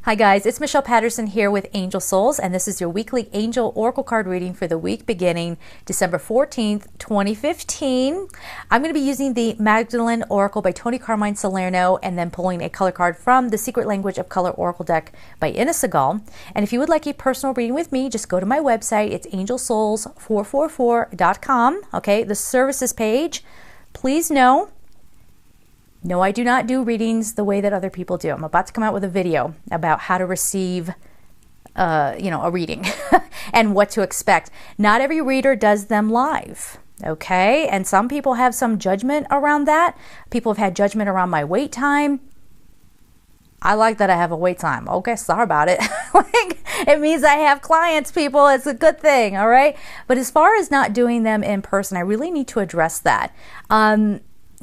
Hi guys, it's Michelle Patterson here with Angel Souls, and this is your weekly Angel Oracle card reading for the week beginning December 14th, 2015. I'm going to be using the Magdalene Oracle by Tony Carmine Salerno and then pulling a color card from the Secret Language of Color Oracle deck by Ina Segal. And if you would like a personal reading with me, just go to my website. It's angelsouls444.com. Okay, the services page. Please know, no, I do not do readings the way that other people do. I'm about to come out with a video about how to receive, a reading and what to expect. Not every reader does them live, okay? And some people have some judgment around that. People have had judgment around my wait time. I like that I have a wait time. Okay, sorry about it. It means I have clients, people. It's a good thing, all right? But as far as not doing them in person, I really need to address that.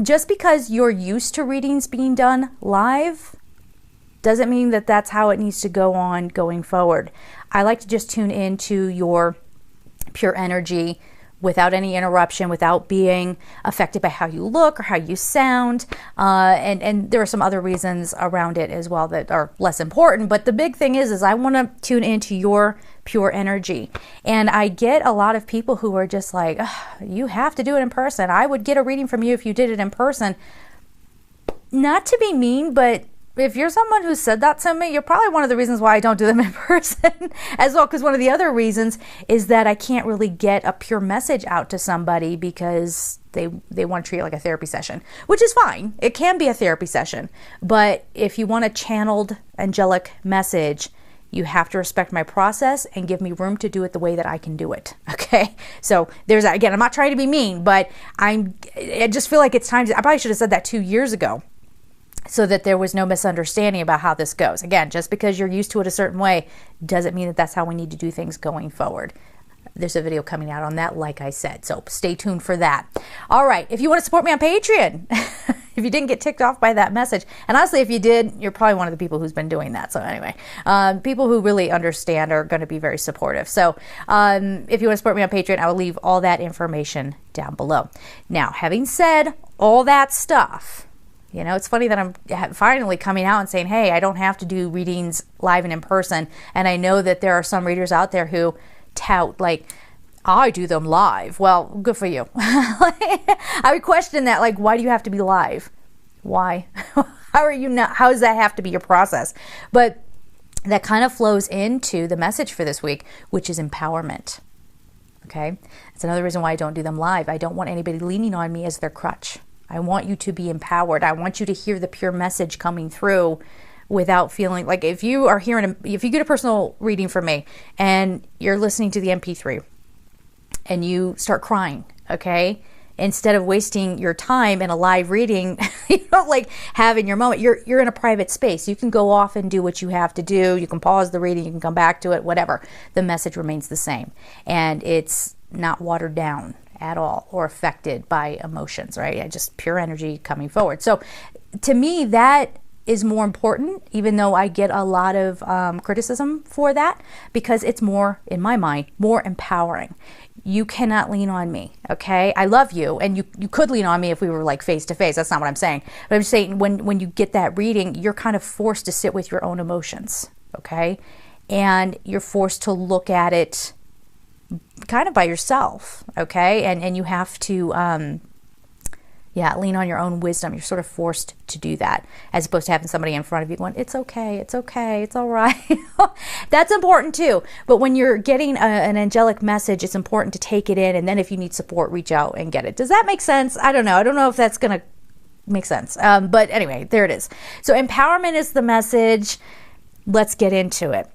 Just because you're used to readings being done live doesn't mean that that's how it needs to go on going forward. I like to just tune into your pure energy without any interruption, without being affected by how you look or how you sound. And there are some other reasons around it as well that are less important. But the big thing is I want to tune into your pure energy. And I get a lot of people who are just like, you have to do it in person. I would get a reading from you if you did it in person. Not to be mean, but if you're someone who said that to me, you're probably one of the reasons why I don't do them in person as well. Because one of the other reasons is that I can't really get a pure message out to somebody because they want to treat it like a therapy session, which is fine. It can be a therapy session. But if you want a channeled angelic message, you have to respect my process and give me room to do it the way that I can do it. Okay. So there's that. Again, I'm not trying to be mean, but I just feel like it's time I probably should have said that 2 years ago, so that there was no misunderstanding about how this goes. Again, just because you're used to it a certain way doesn't mean that that's how we need to do things going forward. There's a video coming out on that, like I said, so stay tuned for that. All right, if you want to support me on Patreon, if you didn't get ticked off by that message, and honestly, if you did, you're probably one of the people who's been doing that. So anyway, people who really understand are going to be very supportive. So if you want to support me on Patreon, I will leave all that information down below. Now, having said all that stuff, it's funny that I'm finally coming out and saying, hey, I don't have to do readings live and in person. And I know that there are some readers out there who tout, like, I do them live. Well, good for you. I would question that, like, why do you have to be live? Why? How does that have to be your process? But that kind of flows into the message for this week, which is empowerment. Okay? That's another reason why I don't do them live. I don't want anybody leaning on me as their crutch. I want you to be empowered. I want you to hear the pure message coming through without feeling like if you get a personal reading from me and you're listening to the MP3 and you start crying, okay? Instead of wasting your time in a live reading, like having your moment, you're in a private space. You can go off and do what you have to do. You can pause the reading, you can come back to it, whatever. The message remains the same. And it's not watered down at all or affected by emotions, right? Just pure energy coming forward. So to me, that is more important, even though I get a lot of criticism for that, because it's more, in my mind, more empowering. You cannot lean on me, okay? I love you, and you could lean on me if we were like face to face. That's not what I'm saying. But I'm just saying when you get that reading, you're kind of forced to sit with your own emotions, okay? And you're forced to look at it kind of by yourself, okay? And you have to, lean on your own wisdom. You're sort of forced to do that, as opposed to having somebody in front of you going, it's okay, it's all right. That's important too. But when you're getting an angelic message, it's important to take it in, and then if you need support, reach out and get it. Does that make sense? I don't know. I don't know if that's going to make sense. But anyway, there it is. So empowerment is the message. Let's get into it.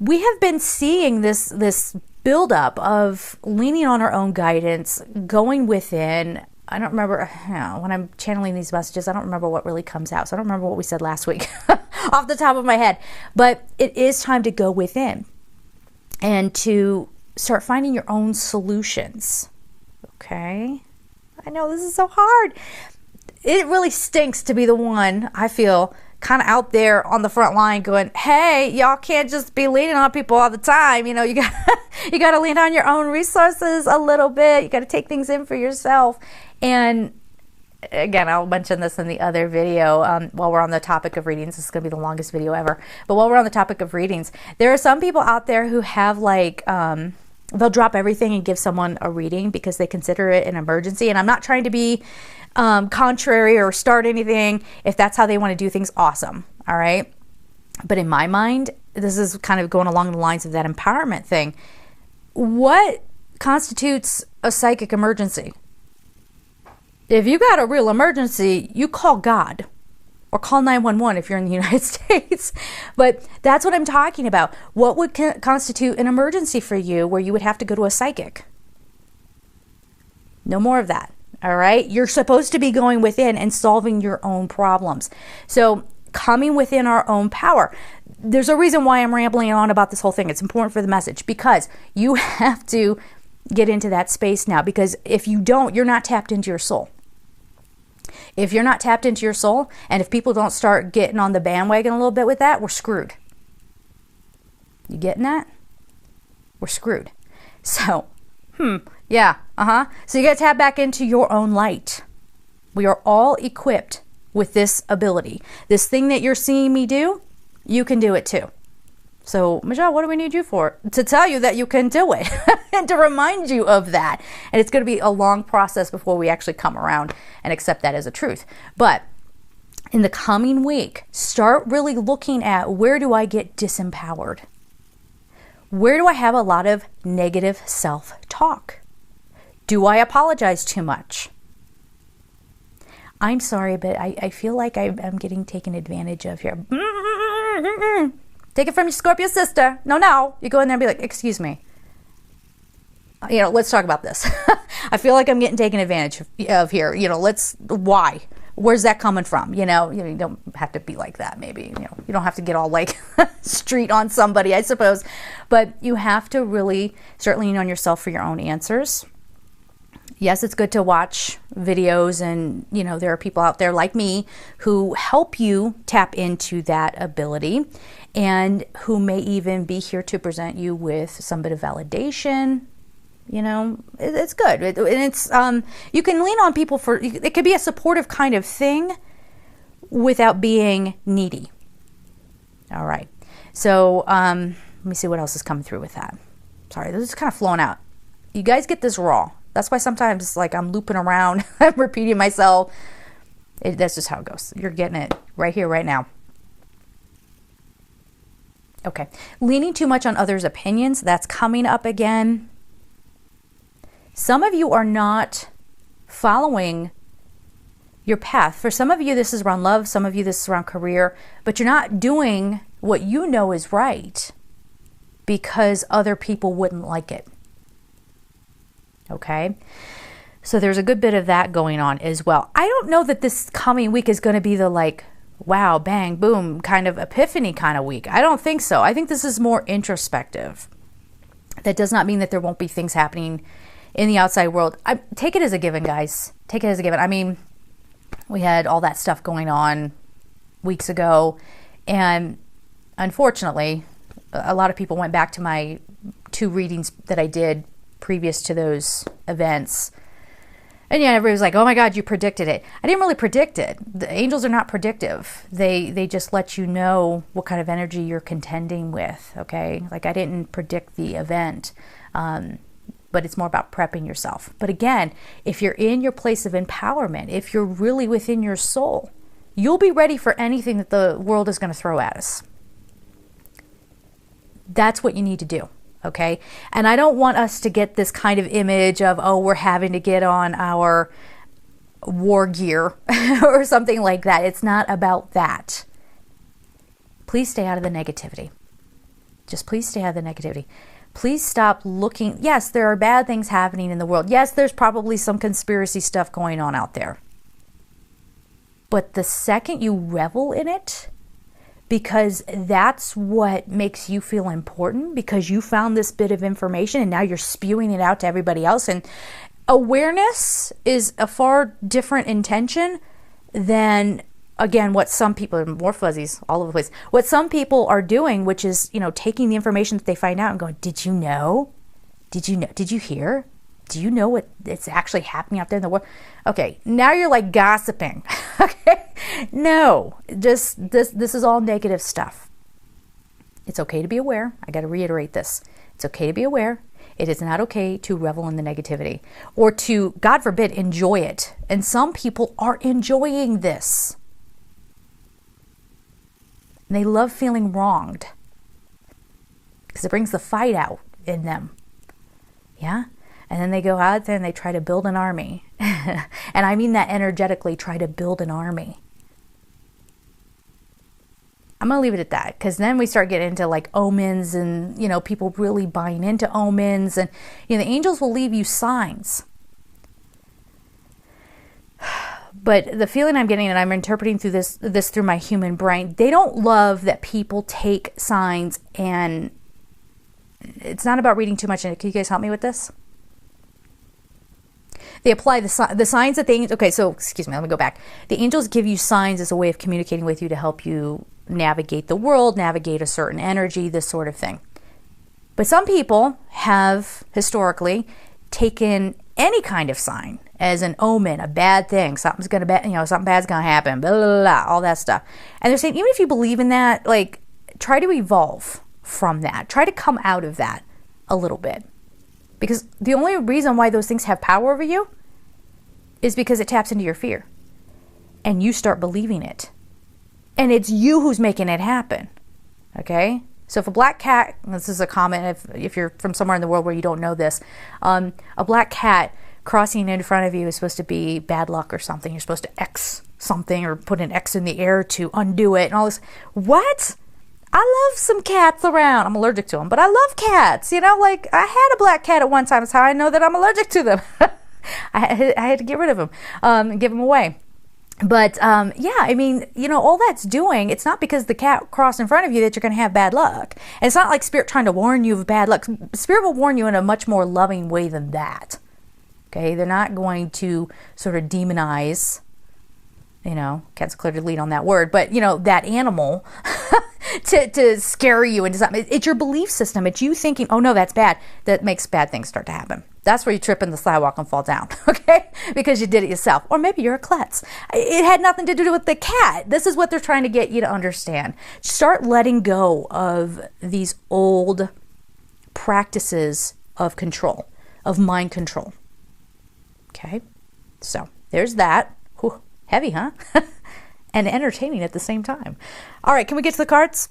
We have been seeing this buildup of leaning on our own guidance, going within. I don't remember, when I'm channeling these messages, I don't remember what really comes out. So I don't remember what we said last week off the top of my head. But it is time to go within and to start finding your own solutions. Okay? I know this is so hard. It really stinks to be the one, I feel, kind of out there on the front line going, hey, y'all can't just be leaning on people all the time. You got to lean on your own resources a little bit. You got to take things in for yourself. And again, I'll mention this in the other video while we're on the topic of readings. This is going to be the longest video ever. But while we're on the topic of readings, there are some people out there who have like, they'll drop everything and give someone a reading because they consider it an emergency. And I'm not trying to be contrary or start anything. If that's how they want to do things, awesome. All right. But in my mind, this is kind of going along the lines of that empowerment thing. What constitutes a psychic emergency? If you got a real emergency, you call God or call 911 if you're in the United States. But that's what I'm talking about. What would constitute an emergency for you where you would have to go to a psychic? No more of that. All right. You're supposed to be going within and solving your own problems. So coming within our own power. There's a reason why I'm rambling on about this whole thing. It's important for the message because you have to get into that space now, because if you don't, you're not tapped into your soul. If you're not tapped into your soul, and if people don't start getting on the bandwagon a little bit with that, we're screwed. You getting that? We're screwed. So, yeah, So you got to tap back into your own light. We are all equipped with this ability. This thing that you're seeing me do, you can do it too. So, Michelle, what do we need you for? To tell you that you can do it and to remind you of that. And it's going to be a long process before we actually come around and accept that as a truth. But in the coming week, start really looking at, where do I get disempowered? Where do I have a lot of negative self-talk? Do I apologize too much? I'm sorry, but I feel like I'm getting taken advantage of here. Take it from your Scorpio sister. No. You go in there and be like, excuse me. Let's talk about this. I feel like I'm getting taken advantage of here. Why? Where's that coming from? You don't have to be like that, maybe. You don't have to get all like street on somebody, I suppose. But you have to really start leaning on yourself for your own answers. Yes, it's good to watch videos, and there are people out there like me who help you tap into that ability, and who may even be here to present you with some bit of validation. It's good. It's you can lean on people for, it could be a supportive kind of thing without being needy. All right. So let me see what else is coming through with that. Sorry, this is kind of flowing out. You guys get this raw. That's why sometimes it's like I'm looping around, I'm repeating myself. That's just how it goes. You're getting it right here, right now. Okay. Leaning too much on others' opinions, that's coming up again. Some of you are not following your path. For some of you, this is around love. Some of you, this is around career. But you're not doing what you know is right because other people wouldn't like it. Okay, so there's a good bit of that going on as well. I don't know that this coming week is going to be the like, wow, bang, boom, kind of epiphany kind of week. I don't think so. I think this is more introspective. That does not mean that there won't be things happening in the outside world. Take it as a given, guys. Take it as a given. I mean, we had all that stuff going on weeks ago, and unfortunately, a lot of people went back to my 2 readings that I did previous to those events. And everybody was like, oh my God, you predicted it. I didn't really predict it. The angels are not predictive. They just let you know what kind of energy you're contending with, okay? Like, I didn't predict the event, but it's more about prepping yourself. But again, if you're in your place of empowerment, if you're really within your soul, you'll be ready for anything that the world is going to throw at us. That's what you need to do. Okay. And I don't want us to get this kind of image of, oh, we're having to get on our war gear or something like that. It's not about that. Please stay out of the negativity. Just please stay out of the negativity. Please stop looking. Yes, there are bad things happening in the world. Yes, there's probably some conspiracy stuff going on out there. But the second you revel in it, because that's what makes you feel important, because you found this bit of information and now you're spewing it out to everybody else. And awareness is a far different intention than, again, what some people are, more fuzzies all over the place, what some people are doing, which is, taking the information that they find out and going, did you know? Did you know? Did you hear? Do you know what it's actually happening out there in the world? Okay, now you're like gossiping. Okay, no, just this is all negative stuff. It's okay to be aware. I got to reiterate this. It's okay to be aware. It is not okay to revel in the negativity or to, God forbid, enjoy it. And some people are enjoying this. And they love feeling wronged because it brings the fight out in them. Yeah? And then they go out there and they try to build an army. And I mean that energetically, try to build an army. I'm going to leave it at that, because then we start getting into like omens and, you know, people really buying into omens. And, you know, the angels will leave you signs. But the feeling I'm getting, and I'm interpreting through this through my human brain, they don't love that people take signs, and it's not about reading too much in it. Can you guys help me with this? They apply the signs that they... Okay, so, excuse me, let me go back. The angels give you signs as a way of communicating with you to help you navigate the world, navigate a certain energy, this sort of thing. But some people have, historically, taken any kind of sign as an omen, a bad thing, something bad's gonna happen, blah, blah, blah, all that stuff. And they're saying, even if you believe in that, like, try to evolve from that. Try to come out of that a little bit. Because the only reason why those things have power over you is because it taps into your fear. And you start believing it. And it's you who's making it happen. Okay? So if a black cat, this is a comment if you're from somewhere in the world where you don't know this, a black cat crossing in front of you is supposed to be bad luck or something. You're supposed to X something or put an X in the air to undo it and all this. What? I love some cats around. I'm allergic to them, but I love cats. You know, like I had a black cat at one time. That's how I know that I'm allergic to them. I had to get rid of them and give them away. But yeah, I mean, you know, all that's doing, it's not because the cat crossed in front of you that you're going to have bad luck. And it's not like Spirit trying to warn you of bad luck. Spirit will warn you in a much more loving way than that. Okay, they're not going to sort of demonize, you know, cats clear to lead on that word, but, you know, that animal to scare you into something. It's your belief system. It's you thinking, oh no, that's bad. That makes bad things start to happen. That's where you trip in the sidewalk and fall down, okay? Because you did it yourself. Or maybe you're a klutz. It had nothing to do with the cat. This is what they're trying to get you to understand. Start letting go of these old practices of control, of mind control. Okay? So, there's that. Whew, heavy, huh? And entertaining at the same time. All right, can we get to the cards?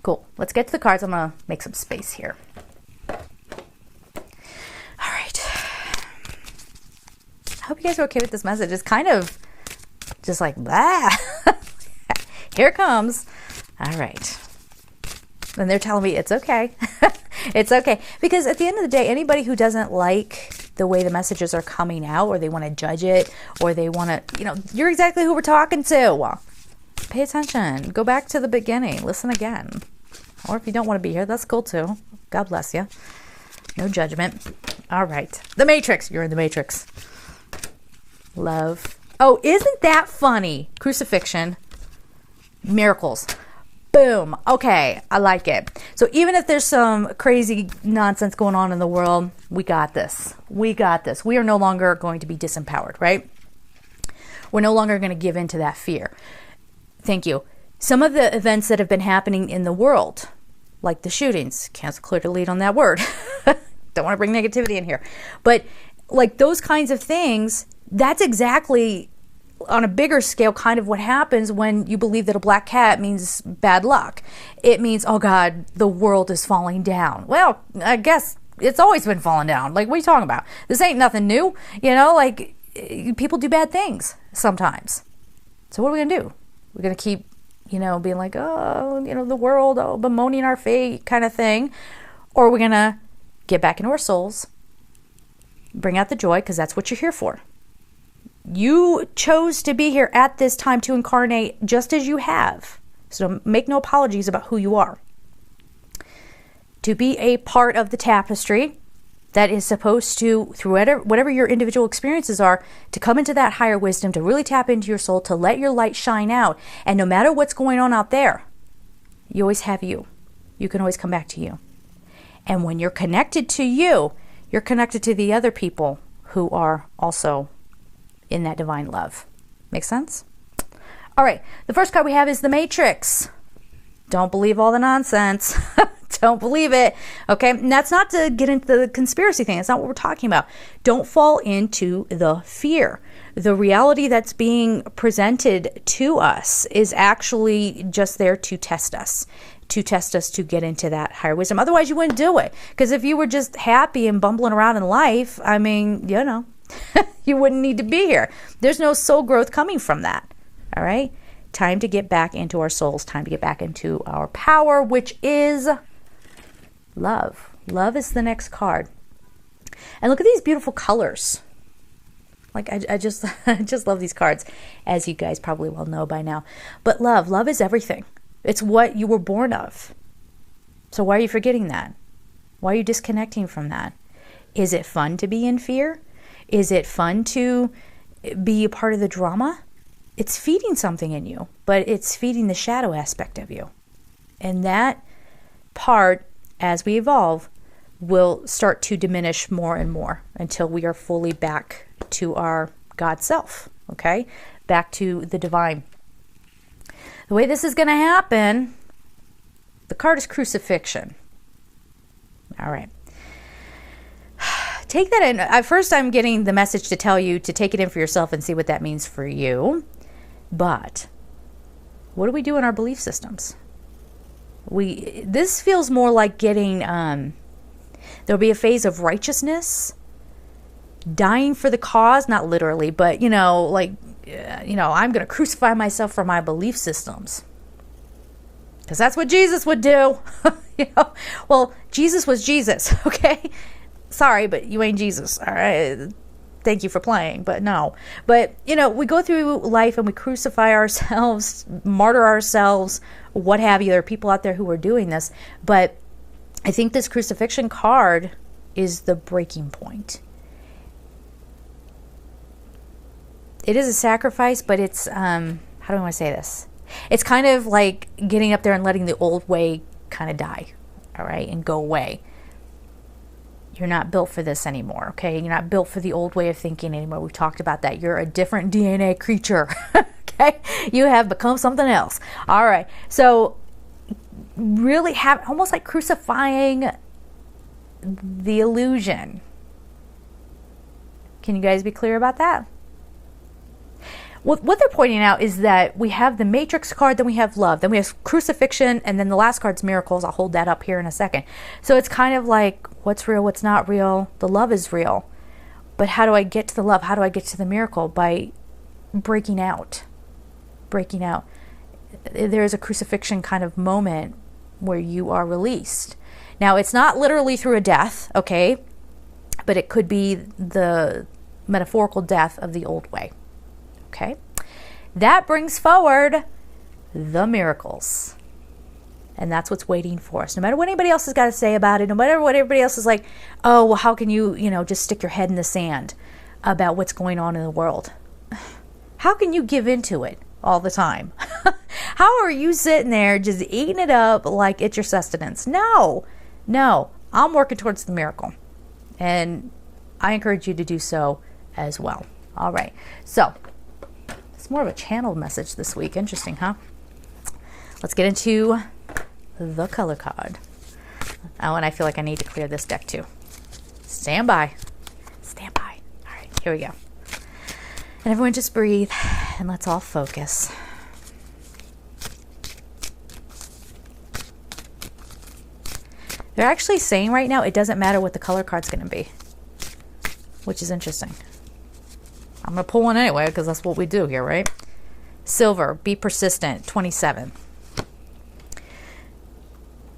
Cool. Let's get to the cards. I'm going to make some space here. All right. I hope you guys are okay with this message. It's kind of just like, blah. Here it comes. All right. And they're telling me it's okay. It's okay. Because at the end of the day, anybody who doesn't like the way the messages are coming out, or they want to judge it, or they want to, you know, you're exactly who we're talking to. Pay attention. Go back to the beginning. Listen again. Or if you don't want to be here, that's cool too. God bless you. No judgment. All right. The Matrix. You're in the Matrix. Love. Oh, isn't that funny? Crucifixion. Miracles. Boom. Okay. I like it. So even if there's some crazy nonsense going on in the world, we got this. We got this. We are no longer going to be disempowered, right? We're no longer going to give in to that fear. Thank you. Some of the events that have been happening in the world, like the shootings, can't clear to lead on that word. Don't want to bring negativity in here. But like those kinds of things, that's exactly on a bigger scale kind of what happens when you believe that a black cat means bad luck. It means, oh God, the world is falling down. Well, I guess it's always been falling down. Like, what are you talking about? This ain't nothing new. You know, like people do bad things sometimes. So what are we going to do? We're going to keep, you know, being like, oh, you know, the world, oh, bemoaning our fate kind of thing. Or we're going to get back into our souls, bring out the joy, because that's what you're here for. You chose to be here at this time to incarnate just as you have. So make no apologies about who you are. To be a part of the tapestry that is supposed to, through whatever your individual experiences are, to come into that higher wisdom, to really tap into your soul, to let your light shine out. And no matter what's going on out there, you always have you. You can always come back to you. And when you're connected to you, you're connected to the other people who are also in that divine love. Make sense? All right, the first card we have is the Matrix. Don't believe all the nonsense. Don't believe it. Okay, and that's not to get into the conspiracy thing. That's not what we're talking about. Don't fall into the fear. The reality that's being presented to us is actually just there to test us to get into that higher wisdom. Otherwise, you wouldn't do it. Because if you were just happy and bumbling around in life, I mean, you know, you wouldn't need to be here. There's no soul growth coming from that. All right? Time to get back into our souls. Time to get back into our power, which is love. Love is the next card. And look at these beautiful colors. Like, I just love these cards, as you guys probably well know by now. But love is everything. It's what you were born of. So why are you forgetting that? Why are you disconnecting from that? Is it fun to be in fear? Is it fun to be a part of the drama? It's feeding something in you, but it's feeding the shadow aspect of you. And that part, as we evolve, will start to diminish more and more until we are fully back to our God self, okay? Back to the divine. The way this is going to happen, the card is crucifixion. All right. Take that in. At first, I'm getting the message to tell you to take it in for yourself and see what that means for you. But what do we do in our belief systems? This feels more like getting, there'll be a phase of righteousness, dying for the cause, not literally, but, you know, like, I'm going to crucify myself for my belief systems. Because that's what Jesus would do. Well, Jesus was Jesus, okay? Sorry, but you ain't Jesus, all right? Thank you for playing, but no. But, we go through life and we crucify ourselves, martyr ourselves, what have you. There are people out there who are doing this. But I think this crucifixion card is the breaking point. It is a sacrifice, but it's, how do I want to say this? It's kind of like getting up there and letting the old way kind of die, all right, and go away. You're not built for this anymore, okay? You're not built for the old way of thinking anymore. We've talked about that. You're a different DNA creature, okay? You have become something else. All right. So really have almost like crucifying the illusion. Can you guys be clear about that? What they're pointing out is that we have the Matrix card, then we have love, then we have crucifixion, and then the last card's miracles. I'll hold that up here in a second. So it's kind of like what's real, what's not real. The love is real. But how do I get to the love? How do I get to the miracle? By breaking out. Breaking out. There is a crucifixion kind of moment where you are released. Now, it's not literally through a death, okay? But it could be the metaphorical death of the old way. Okay, that brings forward the miracles. And that's what's waiting for us. No matter what anybody else has got to say about it, no matter what everybody else is like, oh, well, how can you, just stick your head in the sand about what's going on in the world? How can you give into it all the time? How are you sitting there just eating it up like it's your sustenance? No, I'm working towards the miracle. And I encourage you to do so as well. All right, so it's more of a channeled message this week. Interesting, huh? Let's get into the color card. Oh, and I feel like I need to clear this deck too. Stand by. Stand by. All right, here we go. And everyone just breathe and let's all focus. They're actually saying right now it doesn't matter what the color card's going to be, which is interesting. I'm going to pull one anyway because that's what we do here, right? Silver, be persistent, 27.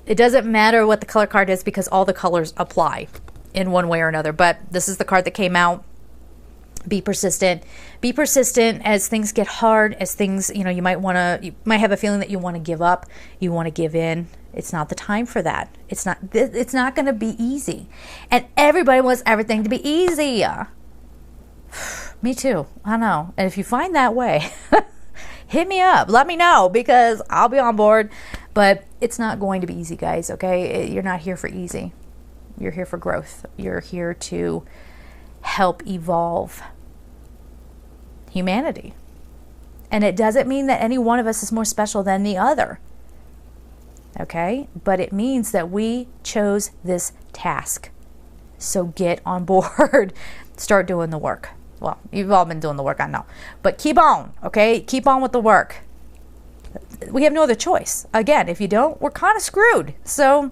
It doesn't matter what the color card is because all the colors apply in one way or another. But this is the card that came out. Be persistent. Be persistent as things get hard, as things, you might have a feeling that you want to give up. You want to give in. It's not the time for that. It's not going to be easy. And everybody wants everything to be easy. Me too. I know. And if you find that way, hit me up. Let me know because I'll be on board. But it's not going to be easy, guys, okay? You're not here for easy. You're here for growth. You're here to help evolve humanity. And it doesn't mean that any one of us is more special than the other. Okay? But it means that we chose this task. So get on board. Start doing the work. Well, you've all been doing the work, I know. But keep on, okay? Keep on with the work. We have no other choice. Again, if you don't, we're kind of screwed. So,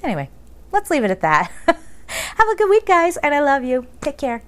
anyway, let's leave it at that. Have a good week, guys, and I love you. Take care.